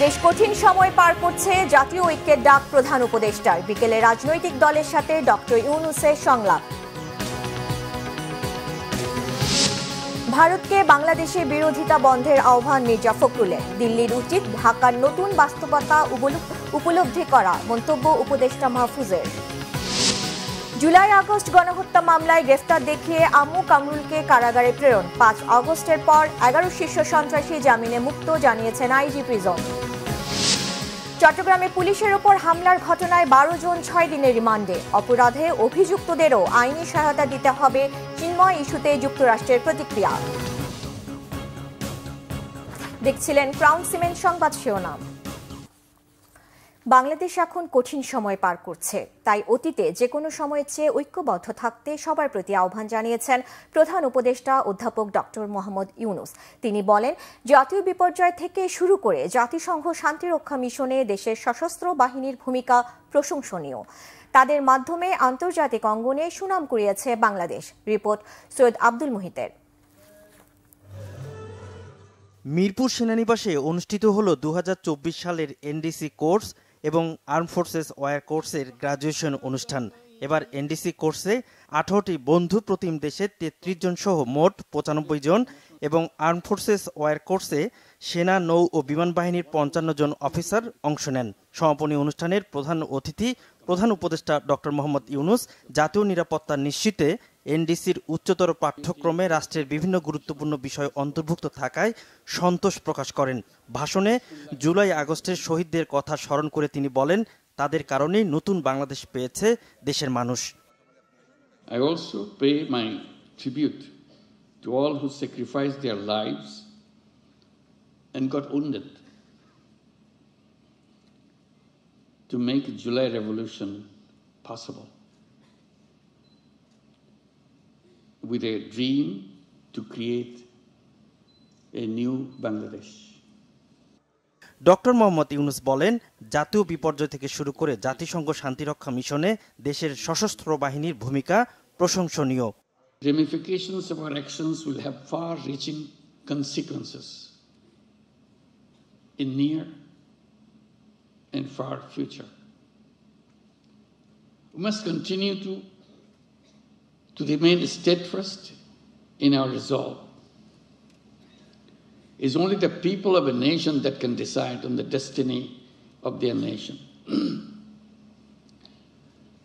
দেশ কঠিন সময় পার করছে, জাতীয় ঐক্যের ডাক প্রধান উপদেষ্টার। বিকেলে রাজনৈতিক দলের সাথে ডক্টর ইউনূসের সংলাপ। ভারতকে বাংলাদেশে বিরোধিতা বন্ধের আহ্বান মির্জা ফখরুলের। দিল্লির উচিত ঢাকার নতুন বাস্তবতা উপলব্ধি করা, মন্তব্য উপদেষ্টা মাহফুজের। জুলাই আগস্ট গণহত্যা মামলায় গ্রেফতার দেখিয়ে আম্মু কামরুলকে কারাগারে প্রেরণ। ৫ আগস্টের পর ১১ শীর্ষ সন্ত্রাসী জামিনে মুক্ত, জানিয়েছেন আইজি প্রিজন। চট্টগ্রামে পুলিশের ওপর হামলার ঘটনায় ১২ জন ৬ দিনের রিমান্ডে। অপরাধে অভিযুক্তদেরও আইনি সহায়তা দিতে হবে, চিন্ময় ইস্যুতে যুক্তরাষ্ট্রের প্রতিক্রিয়া। দেখছিলেন ক্রাউন সিমেন্ট সংবাদ শিরোনাম। বাংলাদেশ এখন কঠিন সময় পার করছে, তাই অতীতে যে কোনো সময়ের চেয়ে ঐক্যবদ্ধ থাকতে সবার প্রতি আহ্বান জানিয়েছেন প্রধান উপদেষ্টা অধ্যাপক ডক্টর মোহাম্মদ ইউনূস। তিনি বলেন, জাতীয় বিপর্যয় থেকে শুরু করে জাতিসংঘ শান্তিরক্ষা মিশনে দেশের সশস্ত্র বাহিনীর ভূমিকা প্রশংসনীয়। তাদের মাধ্যমে আন্তর্জাতিক অঙ্গনে সুনাম কুড়িয়েছে বাংলাদেশ। রিপোর্ট সৈয়দ আব্দুল মুহিতের। মিরপুর সেনানিবাসে অনুষ্ঠিত হল ২০২৪ সালের এনডিসি কোর্স এবং আর্ম ফোর্সেস ওয়ার কোর্সের গ্রাজুয়েশন অনুষ্ঠান। এবার এনডিসি কোর্সে ১৮টি বন্ধু প্রতিম দেশের ৩৩ জন সহ মোট ৯৫ জন এবং আর্ম ফোর্সেস ওয়ার কোর্সে সেনা, নৌ ও বিমান বাহিনীর ৫৫ জন অফিসার অংশ নেন। সমাপনী অনুষ্ঠানের প্রধান অতিথি প্রধান উপদেষ্টা ডক্টর মোহাম্মদ ইউনূস জাতীয় নিরাপত্তা নিশ্চিতে এনডিসির উচ্চতর পাঠ্যক্রমে রাষ্ট্রের বিভিন্ন গুরুত্বপূর্ণ বিষয় অন্তর্ভুক্ত থাকায় সন্তোষ প্রকাশ করেন। ভাষণে জুলাই আগস্টের শহীদদের কথা স্মরণ করে তিনি বলেন, তাদের কারণেই নতুন বাংলাদেশ পেয়েছে দেশের মানুষ। I also pay my tribute to all who sacrificed their lives and got wounded to make July Revolution possible, with a dream to create a new Bangladesh. Doctor Mohammad Yunus বলেন, জাতীয় বিপর্যয় থেকে শুরু করে জাতিসংঘ শান্তিরক্ষা মিশনে দেশের সশস্ত্র বাহিনীর ভূমিকা প্রশংসনীয়। Ramifications of our actions will have far-reaching consequences in near and far future. We must continue to remain steadfast in our resolve. It's only the people of a nation that can decide on the destiny of their nation.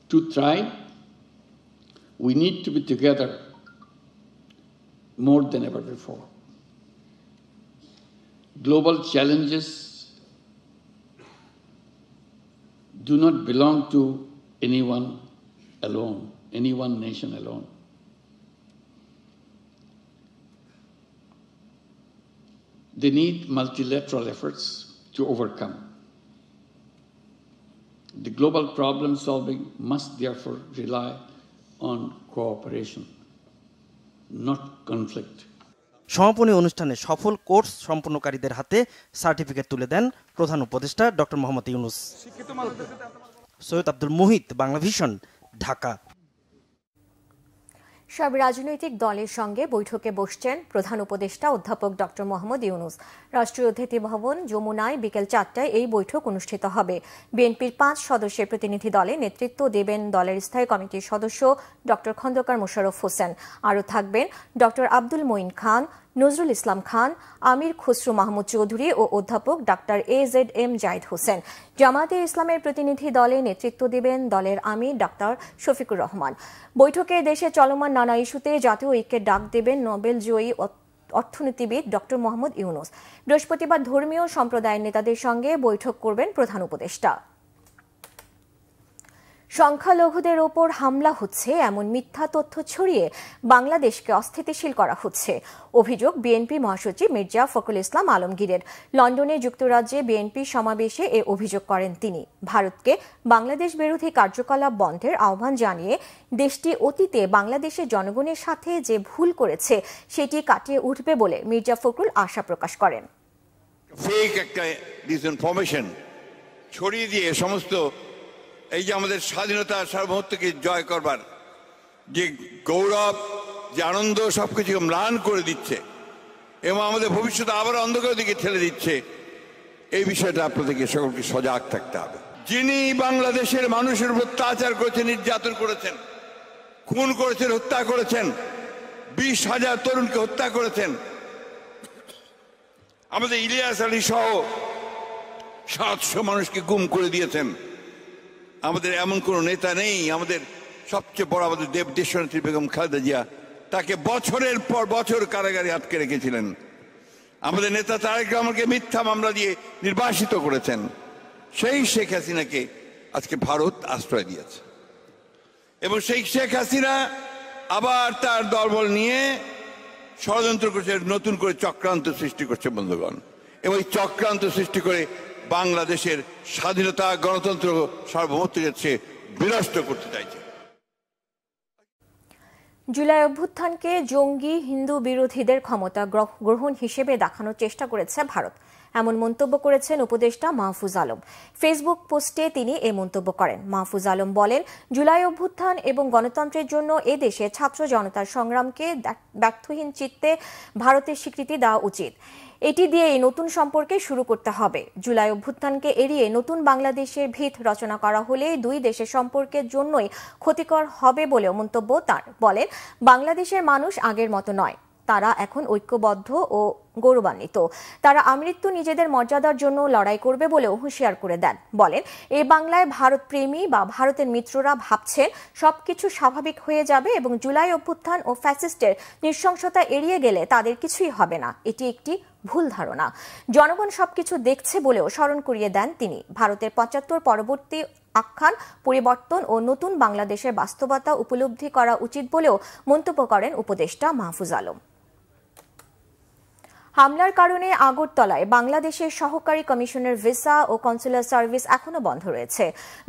To thrive, we need to be together more than ever before. Global challenges do not belong to anyone alone, any one nation alone. They need multilateral efforts to overcome. The global problem solving must therefore rely on cooperation, not conflict. সমাপনী অনুষ্ঠানে সফল course সম্পন্নকারীদের হাতে certificate তুলে দেন প্রধান উপদেষ্টা doctor Mohammad Yunus. Syed Abdul Muhith, Bangla Vision, Dhaka. সব রাজনৈতিক দলের সঙ্গে বৈঠকে বসছেন প্রধান উপদেষ্টা অধ্যাপক ডক্টর মোহাম্মদ ইউনূস। রাষ্ট্রীয় অতিথি ভবন যমুনায় বিকেল ৪টায় এই বৈঠক অনুষ্ঠিত হবে। বিএনপির ৫ সদস্যের প্রতিনিধি দলে নেতৃত্ব দেবেন দলের স্থায়ী কমিটির সদস্য ডক্টর খন্দকার মোশাররফ হোসেন। আরও থাকবেন ডক্টর আব্দুল মঈন খান, নজরুল ইসলাম খান, আমির খসরু মাহমুদ চৌধুরী ও অধ্যাপক ডাক্তার AZM জাহিদ হোসেন। জামায়াতে ইসলামের প্রতিনিধি দলে নেতৃত্ব দেবেন দলের আমির ডাক্তার শফিকুর রহমান। বৈঠকে দেশে চলমান নানা ইস্যুতে জাতীয় ঐক্যের ডাক দেবেন নোবেল জয়ী অর্থনীতিবিদ ডক্টর মোহাম্মদ ইউনূস। বৃহস্পতিবার ধর্মীয় সম্প্রদায়ের নেতাদের সঙ্গে বৈঠক করবেন প্রধান উপদেষ্টা। সংখ্যালঘুদের ওপর হামলা হচ্ছে এমন মিথ্যা তথ্য ছড়িয়ে বাংলাদেশকে অস্থিতিশীল করা হচ্ছে, অভিযোগ বিএনপি মহাসচিব মির্জা ফখরুল ইসলাম আলমগীরের। লন্ডনে যুক্তরাজ্যে বিএনপি সমাবেশে এ অভিযোগ করেন তিনি। ভারতকে বাংলাদেশ বিরোধী কার্যকলাপ বন্ধের আহ্বান জানিয়ে দেশটি অতীতে বাংলাদেশের জনগণের সাথে যে ভুল করেছে সেটি কাটিয়ে উঠবে বলে মির্জা ফখরুল আশা প্রকাশ করেন। ফেক একটা ডিসইনফরমেশন ছড়িয়ে দিয়ে সমস্ত এই যে আমাদের স্বাধীনতা সার্বভৌমত্বকে জয় করবার যে গৌরব, যে আনন্দ, সবকিছু ম্লান করে দিচ্ছে এবং আমাদের ভবিষ্যতে আবার অন্ধকারের দিকে ঠেলে দিচ্ছে, এই বিষয়টা আপনাদেরকে সকলকে সজাগ থাকতে হবে। যিনি বাংলাদেশের মানুষের উপর অত্যাচার করেছেন, নির্যাতন করেছেন, খুন করেছেন, হত্যা করেছেন, 20,000 তরুণকে হত্যা করেছেন, আমাদের ইলিয়াস আলী সহ 700 মানুষকে গুম করে দিয়েছেন। আমাদের এমন কোন নেতা নেই, আমাদের সবচেয়ে বড় আমাদের দেশনেত্রী বেগম খালেদা জিয়া, তাকে বছরের পর বছর কারাগারে আটকে রেখেছিলেন। আমাদের নেতা তারেক রহমানকে মিথ্যা মামলা দিয়ে নির্বাসিত করেছেন। সেই শেখ হাসিনাকে আজকে ভারত আশ্রয় দিয়েছে এবং সেই শেখ হাসিনা আবার তার দলবল নিয়ে ষড়যন্ত্র করছে, নতুন করে চক্রান্ত সৃষ্টি করছে বন্ধুগণ, এবং এই চক্রান্ত সৃষ্টি করে বাংলাদেশের স্বাধীনতা, গণতন্ত্র, সার্বভৌমত্বকে বিনষ্ট করতে চাইছে। জুলাই অভ্যুত্থানকে জঙ্গি হিন্দু বিরোধীদের ক্ষমতা গ্রহণ হিসেবে দেখানোর চেষ্টা করেছে ভারত, এমন মন্তব্য করেছেন উপদেষ্টা মাহফুজ আলম। ফেসবুক পোস্টে তিনি এই মন্তব্য করেন। মাহফুজ আলম বলেন, জুলাই অভ্যুত্থান এবং গণতন্ত্রের জন্য এদেশে ছাত্র জনতার সংগ্রামকে ব্যর্থহীন চিত্তে ভারতের স্বীকৃতি দেওয়া উচিত। এটি দিয়ে এই নতুন সম্পর্কে শুরু করতে হবে। জুলাই অভ্যুত্থানকে এড়িয়ে নতুন বাংলাদেশের ভিত রচনা করা হলে দুই দেশের সম্পর্কের জন্যই ক্ষতিকর হবে বলেও মন্তব্য তার। বলেন, বাংলাদেশের মানুষ আগের মতো নয়, তারা এখন ঐক্যবদ্ধ ও গৌরবান্বিত। তারা আমৃত্যু নিজেদের মর্যাদার জন্য লড়াই করবে বলেও হুঁশিয়ার করে দেন। বলেন, এই বাংলায় ভারত প্রেমী বা ভারতের মিত্ররা ভাবছেন সবকিছু স্বাভাবিক হয়ে যাবে এবং জুলাই অভ্যুত্থান ও ফ্যাসিস্টের নৃশংসতা এড়িয়ে গেলে তাদের কিছুই হবে না। এটি একটি ভুল ধারণা। জনগণ সবকিছু দেখছে বলেও স্মরণ করিয়ে দেন তিনি। ভারতের 75 পরবর্তী আখ্যান পরিবর্তন ও নতুন বাংলাদেশের বাস্তবতা উপলব্ধি করা উচিত বলেও মন্তব্য করেন উপদেষ্টা মাহফুজ আলম। হামলার কারণে আগরতলায় বাংলাদেশের সহকারী কমিশনের ভিসা ও কনসুলার সার্ভিস এখনো বন্ধ রয়েছে।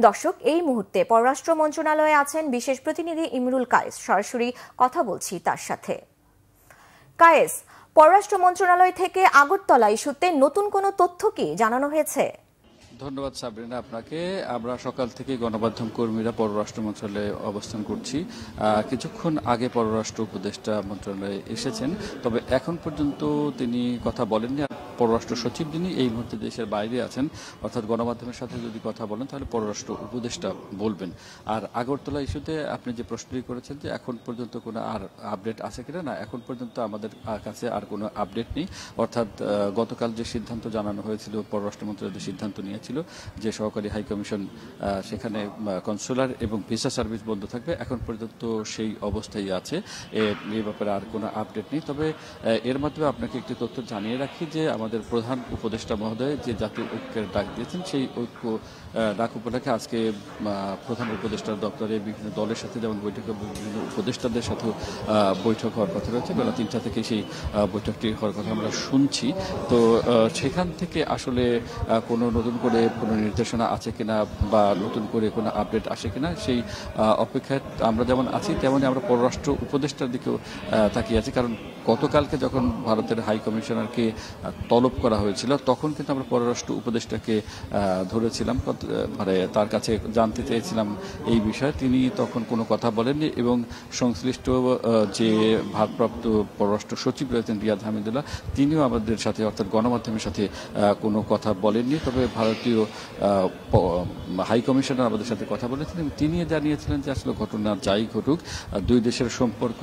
দর্শক, এই মুহূর্তে পররাষ্ট্র মন্ত্রণালয়ে আছেন বিশেষ প্রতিনিধি ইমরুল কায়েস। সরাসরি কথা বলছি তার সাথে। কায়েস, পররাষ্ট্র মন্ত্রণালয় থেকে আগরতলা ইস্যুতে নতুন কোনো তথ্য কি জানানো হয়েছে? ধন্যবাদ সাবরিনা আপনাকে। আমরা সকাল থেকে গণমাধ্যম কর্মীরা পররাষ্ট্র মন্ত্রণালয়ে অবস্থান করছি। কিছুক্ষণ আগে পররাষ্ট্র উপদেষ্টা মন্ত্রণালয়ে এসেছেন, তবে এখন পর্যন্ত তিনি কথা বলেননি। পররাষ্ট্র সচিব যিনি এই মুহূর্তে দেশের বাইরে আছেন, অর্থাৎ গণমাধ্যমের সাথে যদি কথা বলেন তাহলে পররাষ্ট্র উপদেষ্টা বলবেন। আর আগরতলা ইস্যুতে আপনি যে প্রশ্নটি করেছেন যে এখন পর্যন্ত কোনো আর আপডেট আছে কিনা, না, এখন পর্যন্ত আমাদের কাছে আর কোনো আপডেট নেই। অর্থাৎ গতকাল যে সিদ্ধান্ত জানানো হয়েছিল, পররাষ্ট্র মন্ত্রণালয় সিদ্ধান্ত নিয়েছিল যে সহকারী হাইকমিশন সেখানে কনসুলার এবং ভিসা সার্ভিস বন্ধ থাকবে, এখন পর্যন্ত সেই অবস্থায় আছে। এই ব্যাপারে আর কোনো আপডেট নেই। তবে এর মাধ্যমে আপনাকে একটি তথ্য জানিয়ে রাখি যে আমাদের প্রধান উপদেষ্টা মহোদয় যে জাতীয় ঐক্যের ডাক দিয়েছেন, সেই ঐক্য ডাক উপলক্ষে আজকে প্রধান উপদেষ্টার দপ্তরে বিভিন্ন দলের সাথে যেমন বৈঠক, বিভিন্ন উপদেষ্টাদের সাথেও বৈঠক হওয়ার কথা রয়েছে। বেলা 3টা থেকে সেই বৈঠকটি হওয়ার কথা আমরা শুনছি। তো সেখান থেকে আসলে কোনো নতুন করে কোনো নির্দেশনা আছে কিনা বা নতুন করে কোনো আপডেট আসে কিনা, সেই অপেক্ষায় আমরা যেমন আছি তেমনি আমরা পররাষ্ট্র উপদেষ্টার দিকেও তাকিয়ে আছি। কারণ গতকালকে যখন ভারতের হাই কমিশনারকে তলব করা হয়েছিল তখন কিন্তু আমরা পররাষ্ট্র উপদেষ্টাকে ধরেছিলাম, মানে তার কাছে জানতে চেয়েছিলাম এই বিষয়ে। তিনি তখন কোনো কথা বলেননি এবং সংশ্লিষ্ট যে ভারপ্রাপ্ত পররাষ্ট্র সচিব রয়েছেন রিয়াদ হামিদুল্লাহ, তিনিও আমাদের সাথে অর্থাৎ গণমাধ্যমের সাথে কোনো কথা বলেননি। তবে ভারতীয় হাই কমিশনার আমাদের সাথে কথা বলেছেন এবং তিনি জানিয়েছিলেন যে আসলে ঘটনা যাই ঘটুক, দুই দেশের সম্পর্ক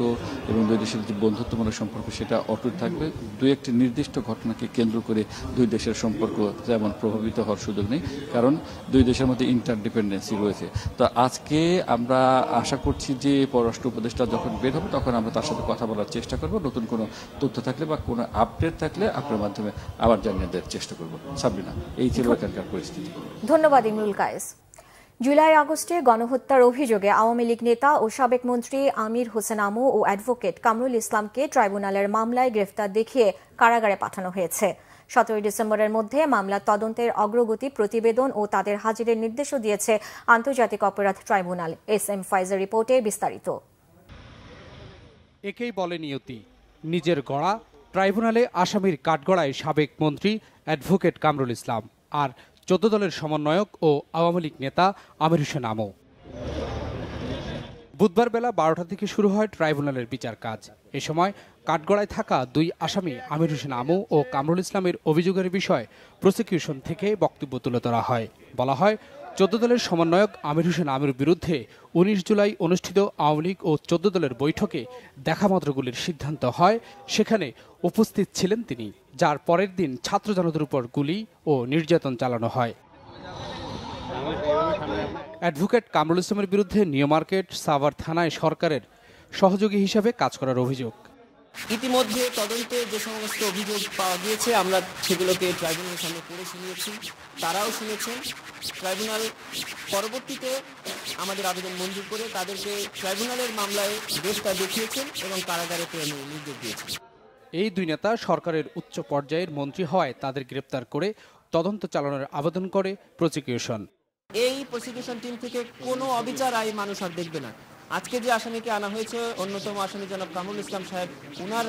এবং দুই দেশের যে বন্ধুত্বমূলক সম্পর্ক সেটা অটুট থাকবে। দুই একটি নির্দিষ্ট ঘটনাকে কেন্দ্র করে দুই দেশের সম্পর্ক যেমন প্রভাবিত হওয়ার সুযোগ নেই, কারণ দুই দেশের মধ্যে ইন্টারডিপেন্ডেন্সি রয়েছে। তো আজকে আমরা আশা করছি যে পররাষ্ট্র উপদেষ্টা যখন বের হবে তখন আমরা তার সাথে কথা বলার চেষ্টা করব। নতুন কোনো তথ্য থাকলে বা কোনো আপডেট থাকলে আপনার মাধ্যমে আবার জানিয়ে দেওয়ার চেষ্টা করব। সাবরিনা, এই ছিল এখানকার পরিস্থিতি। ধন্যবাদ ইমরুল কায়েস। জুলাই আগস্টে গণহত্যার অভিযোগে আওয়ামী লীগ নেতা ও সাবেক মন্ত্রী আমির হোসেন আমু ও অ্যাডভোকেট কামরুল ইসলামকে ট্রাইব্যুনালের মামলায় গ্রেফতার দেখিয়ে কারাগারে পাঠানো হয়েছে। 17 ডিসেম্বরের মধ্যে মামলার তদন্তের অগ্রগতি প্রতিবেদন ও তাদের হাজিরের নির্দেশও দিয়েছে আন্তর্জাতিক অপরাধ ট্রাইব্যুনাল। এস.এম. ফাইজের রিপোর্টে বিস্তারিত। একেই বলে নিয়তি, নিজের গড়া ট্রাইব্যুনালে আসামির কাঠগড়ায় সাবেক মন্ত্রী অ্যাডভোকেট কামরুল ইসলাম আর 14 দলের সমন্বয়ক ও আওয়ামী লীগ নেতা আমির হোসেন আমু। বুধবার বেলা 12টা থেকে শুরু হয় ট্রাইব্যুনালের বিচার কাজ। এ সময় কাঠগড়ায় থাকা দুই আসামি আমির হোসেন আমু ও কামরুল ইসলামের অভিযোগের বিষয়ে প্রসিকিউশন থেকে বক্তব্য তুলে ধরা হয়। বলা হয়, 14 দলের সমন্বয়ক আমির হোসেন আমুর বিরুদ্ধে 19 জুলাই অনুষ্ঠিত আওয়ামী লীগ ও 14 দলের বৈঠকে দেখামাত্রগুলির সিদ্ধান্ত হয়, সেখানে উপস্থিত ছিলেন তিনি, যার পরের দিন ছাত্র জনতার উপর গুলি ও নির্যাতন চালানো হয়। অ্যাডভোকেট কামরুল ইসলামের বিরুদ্ধে নিউ মার্কেট সাভার থানায় সরকারের সহযোগী হিসাবে কাজ করার অভিযোগ। ইতিমধ্যে তদন্তে যে সমস্ত অভিযোগ পাওয়া গিয়েছে আমরা সেগুলোকে ট্রাইব্যুনালের সামনে পড়ে শুনিয়েছি, তারাও শুনেছেন। ট্রাইব্যুনাল পরবর্তীতে আমাদের আবেদন মঞ্জুর করে তাদেরকে ট্রাইব্যুনালের মামলায় গ্রেফতার দেখিয়েছেন এবং কারাগারে প্রেরণের নির্দেশ দিয়েছেন। এই দুই নেতা সরকারের উচ্চ পর্যায়ের মন্ত্রী হওয়ায় তাদের গ্রেপ্তার করে তদন্ত চালানোর আবেদন করে প্রসিকিউশন। এই প্রসিকিউশন টিম থেকে কোনো অবিচার আই মানুষ আর দেখবে না। আজকে যে আসামিকে আনা হয়েছে, অন্যতম আসামি জনাব কামরুল ইসলাম সাহেব, ওনার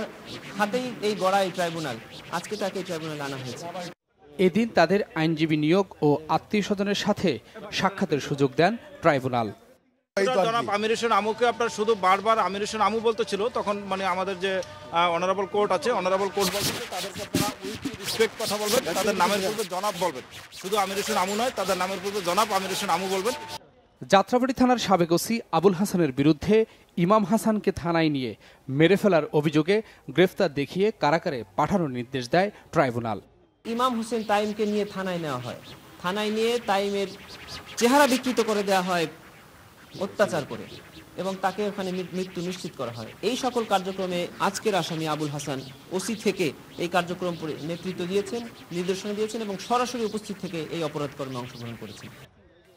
হাতেই এই গড়াই ট্রাইব্যুনাল, আজকে তাকে ট্রাইব্যুনালে আনা হয়েছে। এদিন তাদের আইনজীবী নিয়োগ ও আত্মীয় স্বজনের সাথে সাক্ষাতের সুযোগ দেন ট্রাইব্যুনাল। জনাব আমির হোসেন আমুকে আপনার শুধু বারবার আমির হোসেন আমু বলতে ছিল, তখন মানে আমাদের যে অনারেবল কোর্ট আছে, অনারেবল কোর্ট বলছে তাদেরকে আপনারা উইথ রেসপেক্ট কথা বলবেন, তাদের নামের পূর্বে জনাব বলবেন, শুধু আমির হোসেন আমু নয়, তাদের নামের পূর্বে জনাব আমির হোসেন আমু বলবেন। যাত্রাবাড়ী থানার সাবেক ওসি আবুল হাসানের বিরুদ্ধে ইমাম হাসানকে থানায় নিয়ে মেরে ফেলার অভিযোগে গ্রেফতার দেখিয়ে কারাগারে পাঠানোর নির্দেশ দেয় ট্রাইব্যুনাল। ইমাম হোসেন তাইমকে নিয়ে থানায় নেওয়া হয়, থানায় নিয়ে তাইমের চেহারা বিকৃত করে দেওয়া হয় অত্যাচার করে, এবং তাকে ওখানে মৃত্যু নিশ্চিত করা হয়। এই সকল কার্যক্রমে আজকের আসামি আবুল হাসান ওসি থেকে এই কার্যক্রম নেতৃত্ব দিয়েছেন, নির্দেশনা দিয়েছেন এবং সরাসরি উপস্থিত থেকে এই অপরাধ কর্মে অংশগ্রহণ করেছেন।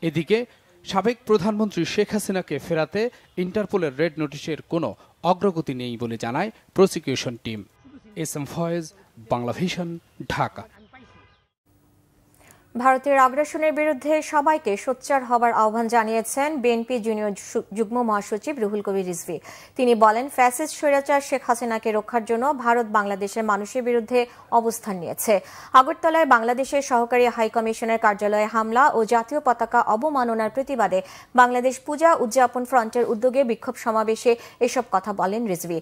এদিকে সাবেক প্রধানমন্ত্রী শেখ হাসিনাকে ফেরাতে ইন্টারপোলের রেড নোটিশের কোনো অগ্রগতি নেই বলে জানায় prosecution team. S M Foyez, Bangla Vision, Dhaka. ভারতের আগ্রাসনের বিরুদ্ধে সবাইকে সোচ্চার হবার আহ্বান জানিয়েছেন বিএনপি জুনিয়র যুগ্ম মহাসচিব রুহুল কবির রিজভী। তিনি বলেন, ফ্যাসিস্ট স্বৈরাচার শেখ হাসিনাকে রক্ষার জন্য ভারত বাংলাদেশের মানুষের বিরুদ্ধে অবস্থান নিয়েছে। আগরতলায় বাংলাদেশের সহকারী হাইকমিশনের কার্যালয়ে হামলা ও জাতীয় পতাকা অবমাননার প্রতিবাদে বাংলাদেশ পূজা উদযাপন ফ্রন্টের উদ্যোগে বিক্ষোভ সমাবেশে এসব কথা বলেন রিজভী।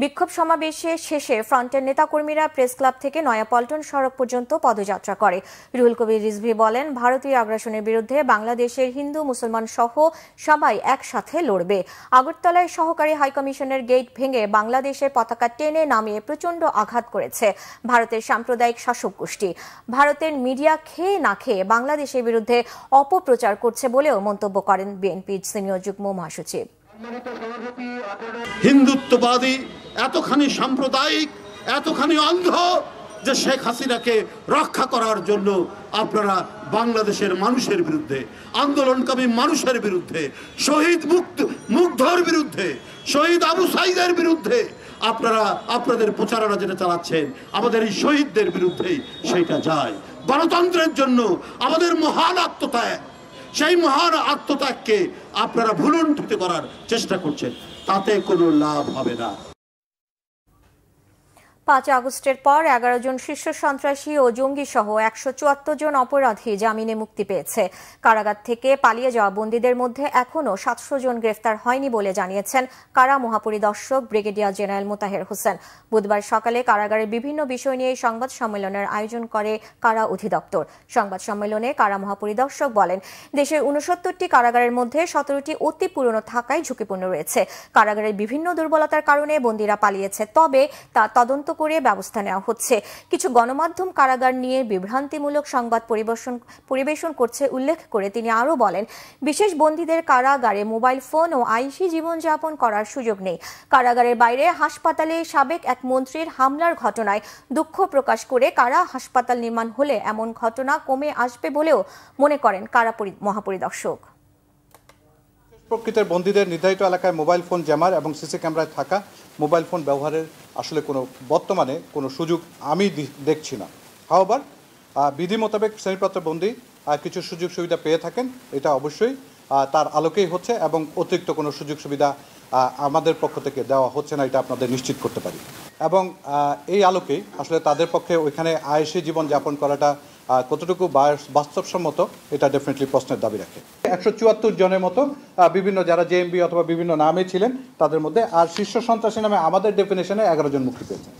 বিক্ষোভ সমাবেশে শেষে ফ্রন্টের নেতাকর্মীরা প্রেস ক্লাব থেকে নয়াপল্টন সড়ক পর্যন্ত পদযাত্রা করে। রুহুল কবির রিজভী বলেন, ভারতীয় আগ্রাসনের বিরুদ্ধে বাংলাদেশের হিন্দু মুসলমান সহ সবাই একসাথে লড়বে। আগরতলায় সহকারী হাইকমিশনের গেট ভেঙে বাংলাদেশের পতাকা টেনে নামিয়ে প্রচণ্ড আঘাত করেছে ভারতের সাম্প্রদায়িক শাসক গোষ্ঠী। ভারতের মিডিয়া খেয়ে না খেয়ে বাংলাদেশের বিরুদ্ধে অপপ্রচার করছে বলেও মন্তব্য করেন বিএনপির সিনিয়র যুগ্ম মহাসচিব। হিন্দুত্ববাদী এতখানি সাম্প্রদায়িক, এতখানি অন্ধ যে শেখ হাসিনাকে রক্ষা করার জন্য আপনারা বাংলাদেশের মানুষের বিরুদ্ধে, আন্দোলনকামী মানুষের বিরুদ্ধে, শহীদ মুগ্ধর বিরুদ্ধে, শহীদ আবু সাইদের বিরুদ্ধে আপনারা আপনাদের প্রচারণা যেটা চালাচ্ছেন, আমাদের এই শহীদদের বিরুদ্ধেই সেটা যায়। গণতন্ত্রের জন্য আমাদের মহান আত্মত্যাগ, সেই মহান আত্মত্যাগকে আপনারা ভুলুণ্ঠিত করার চেষ্টা করছেন, তাতে কোনো লাভ হবে না। 5 আগস্টের পর 11 জন শীর্ষ সন্ত্রাসী ও জঙ্গি সহ 174 জন অপরাধী জামিনে মুক্তি পেয়েছে। কারাগার থেকে পালিয়ে যাওয়া বন্দীদের মধ্যে এখনও 700 জন গ্রেফতার হয়নি বলে জানিয়েছেন কারা মহাপরিদর্শক ব্রিগেডিয়ার জেনারেল মোতাহের হোসেন। বুধবার সকালে কারাগারের বিভিন্ন বিষয় নিয়ে সংবাদ সম্মেলনের আয়োজন করে কারা অধিদপ্তর। সংবাদ সম্মেলনে কারা মহাপরিদর্শক বলেন, দেশের 69টি কারাগারের মধ্যে 17টি অতি পুরনো থাকায় ঝুঁকিপূর্ণ রয়েছে। কারাগারের বিভিন্ন দুর্বলতার কারণে বন্দীরা পালিয়েছে, তবে তা তদন্ত করে ব্যবস্থা নেওয়া হচ্ছে। কিছু গণমাধ্যম কারাগার নিয়ে বিভ্রান্তিমূলক সংবাদ পরিবেশন করছে উল্লেখ করে তিনি আরও বলেন, বিশেষ বন্দীদের কারাগারে মোবাইল ফোন ও আইসি জীবনযাপন করার সুযোগ নেই। কারাগারের বাইরে হাসপাতালে সাবেক এক মন্ত্রীর হামলার ঘটনায় দুঃখ প্রকাশ করে কারা হাসপাতাল নির্মাণ হলে এমন ঘটনা কমে আসবে বলেও মনে করেন কারা মহাপরিদর্শক। প্রকৃতির বন্দীদের নির্ধারিত এলাকায় মোবাইল ফোন জ্যামার এবং সিসি ক্যামেরায় থাকা মোবাইল ফোন ব্যবহারের আসলে বর্তমানে কোনো সুযোগ আমি দেখছি না। হাওয়ার বিধি মোতাবেক শ্রেণীপ্রাপ্ত বন্দী কিছু সুযোগ সুবিধা পেয়ে থাকেন, এটা অবশ্যই তার আলোকেই হচ্ছে এবং অতিরিক্ত কোনো সুযোগ সুবিধা আমাদের পক্ষ থেকে দেওয়া হচ্ছে না, এটা আপনাদের নিশ্চিত করতে পারি। এবং এই আলোকেই আসলে তাদের পক্ষে ওইখানে আয়েসি জীবন যাপন করাটা কতটুকু বাস্তবসম্মত এটা ডেফিনেটলি প্রশ্নের দাবি রাখে। 174 জনের মতো বিভিন্ন যারা জেএমবি অথবা বিভিন্ন নামে ছিলেন তাদের মধ্যে, আর শীর্ষ সন্ত্রাসী নামে আমাদের ডেফিনেশনে 11 জন মুক্তি পেয়েছেন।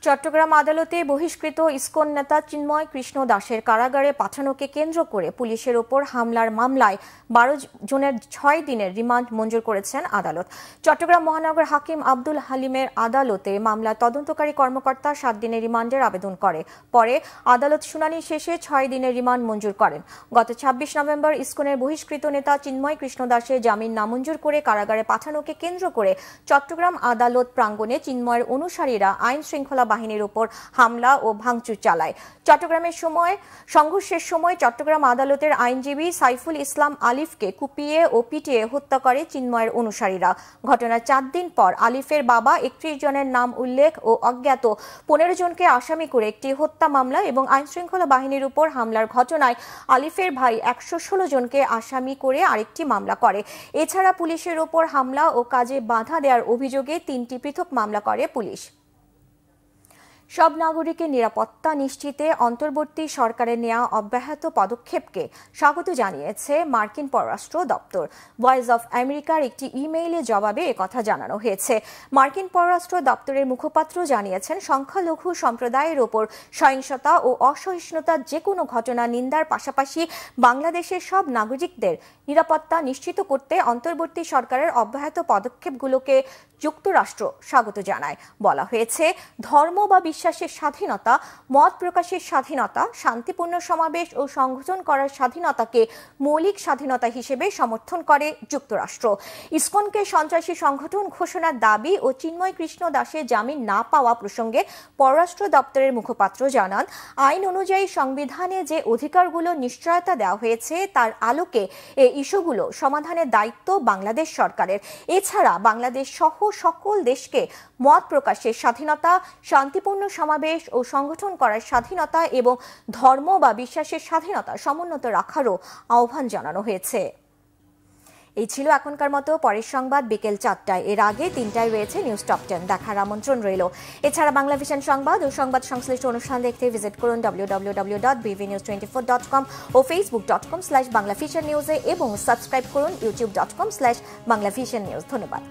চট্টগ্রাম আদালতে বহিষ্কৃত ইসকন নেতা চিন্ময় কৃষ্ণ দাসের কারাগারে পাঠানোকে কেন্দ্র করে পুলিশের ওপর হামলার মামলায় 12 জনের 6 দিনের রিমান্ড মঞ্জুর করেছেন আদালত। চট্টগ্রাম মহানগর হাকিম আব্দুল হালিমের আদালতে মামলার তদন্তকারী কর্মকর্তা 7 দিনের রিমান্ডের আবেদন করে। পরে আদালত শুনানি শেষে 6 দিনের রিমান্ড মঞ্জুর করেন। গত 26 নভেম্বর ইসকনের বহিষ্কৃত নেতা চিন্ময় কৃষ্ণ দাসের জামিন নামঞ্জুর করে কারাগারে পাঠানোকে কেন্দ্র করে চট্টগ্রাম আদালত প্রাঙ্গণে চিন্ময়ের অনুসারীরা আইন শৃঙ্খলা বাহিনীর উপর হামলা ও ভাঙচুর চালায়। সংঘর্ষের সময় চট্টগ্রাম আদালতের আইনজীবী সাইফুল ইসলাম আলিফকে কুপিয়ে ও পিটিয়ে হত্যা করে চিন্ময়ের অনুসারীরা। ঘটনার 4 দিন পর আলিফের বাবা 31 জনের নাম উল্লেখ ও অজ্ঞাত 15 জনকে আসামি করে একটি হত্যা মামলা এবং আইন শৃঙ্খলা বাহিনীর উপর হামলার ঘটনায় আলিফের ভাই 116 জনকে আসামি করে আরেকটি মামলা করে। এছাড়া পুলিশের উপর হামলা ও কাজে বাধা দেওয়ার অভিযোগে 3টি পৃথক মামলা করে পুলিশ। সব নাগরিকের নিরাপত্তা নিশ্চিতে অন্তর্বর্তী সরকারের নেওয়া অব্যাহত পদক্ষেপকে স্বাগত জানিয়েছে মার্কিন পররাষ্ট্র দপ্তর। ভয়েস অফ আমেরিকার একটি ইমেইলে জবাবে একথা জানানো হয়েছে। মার্কিন পররাষ্ট্র দপ্তরের মুখপাত্র জানিয়েছেন, সংখ্যালঘু সম্প্রদায়ের ওপর সহিংসতা ও অসহিষ্ণুতার যে কোনো ঘটনা নিন্দার পাশাপাশি বাংলাদেশের সব নাগরিকদের নিরাপত্তা নিশ্চিত করতে অন্তর্বর্তী সরকারের অব্যাহত পদক্ষেপগুলোকে যুক্তরাষ্ট্র স্বাগত জানায়। বলা হয়েছে, ধর্ম বা বিশ্বাসের স্বাধীনতা, মত প্রকাশের স্বাধীনতা, শান্তিপূর্ণ সমাবেশ ও সংগঠন করার স্বাধীনতাকে মৌলিক স্বাধীনতা হিসেবে সমর্থন করে যুক্তরাষ্ট্র। ইসকনকে সন্ত্রাসী সংগঠন ঘোষণার দাবি ও চিন্ময় কৃষ্ণ দাসের জামিন না পাওয়া প্রসঙ্গে পররাষ্ট্র দপ্তরের মুখপাত্র জানান, আইন অনুযায়ী সংবিধানে যে অধিকারগুলো নিশ্চয়তা দেওয়া হয়েছে তার আলোকে এই ইস্যুগুলো সমাধানের দায়িত্ব বাংলাদেশ সরকারের। এছাড়া বাংলাদেশ সহ সকল দেশকে মত প্রকাশের স্বাধীনতা, শান্তিপূর্ণ সমাবেশ ও সংগঠন করার স্বাধীনতা এবং ধর্ম বা বিশ্বাসের স্বাধীনতা সমুন্নত রাখারও আহ্বান জানানো হয়েছে। এই ছিল এখনকার মতো। পরের সংবাদ বিকেল 4টায়। এর আগে 3টায় রয়েছে নিউজ টপ 10 দেখার আমন্ত্রণ রইল। এছাড়া বাংলা ভিশন সংবাদ ও সংবাদ সংশ্লিষ্ট অনুষ্ঠান দেখতে ভিজিট করুন www.bvnews24.com ও facebook.com/banglavisionnews এবং সাবস্ক্রাইব করুন youtube.com/banglavisionnews। ধন্যবাদ।